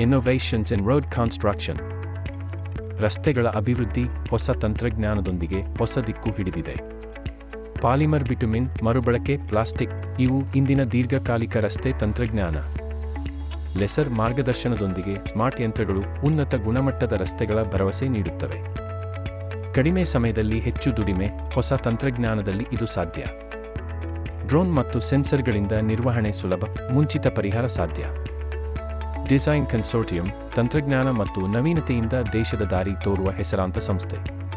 Innovations ಇನ್ road construction. ರಸ್ತೆಗಳ ಅಭಿವೃದ್ಧಿ ಹೊಸ ತಂತ್ರಜ್ಞಾನದೊಂದಿಗೆ ಹೊಸ ದಿಕ್ಕು ಹಿಡಿದಿದೆ. ಪಾಲಿಮರ್ ಬಿಟುಮಿನ್, ಮರುಬಳಕೆ, ಪ್ಲಾಸ್ಟಿಕ್ ಇವು ಇಂದಿನ ದೀರ್ಘಕಾಲಿಕ ರಸ್ತೆ ತಂತ್ರಜ್ಞಾನ. ಲೇಸರ್ ಮಾರ್ಗದರ್ಶನದೊಂದಿಗೆ ಸ್ಮಾರ್ಟ್ ಯಂತ್ರಗಳು ಉನ್ನತ ಗುಣಮಟ್ಟದ ರಸ್ತೆಗಳ ಭರವಸೆ ನೀಡುತ್ತವೆ. ಕಡಿಮೆ ಸಮಯದಲ್ಲಿ ಹೆಚ್ಚು ದುಡಿಮೆ, ಹೊಸ ತಂತ್ರಜ್ಞಾನದಲ್ಲಿ ಇದು ಸಾಧ್ಯ. ಡ್ರೋನ್ ಮತ್ತು ಸೆನ್ಸರ್ಗಳಿಂದ ನಿರ್ವಹಣೆ ಸುಲಭ, ಮುಂಚಿತ ಪರಿಹಾರ ಸಾಧ್ಯ. ಡಿಸೈನ್ ಕನ್ಸೋರ್ಟಿಯಂ ತಂತ್ರಜ್ಞಾನ ಮತ್ತು ನವೀನತೆಯಿಂದ ದೇಶದ ದಾರಿ ತೋರುವ ಹೆಸರಾಂತ ಸಂಸ್ಥೆ.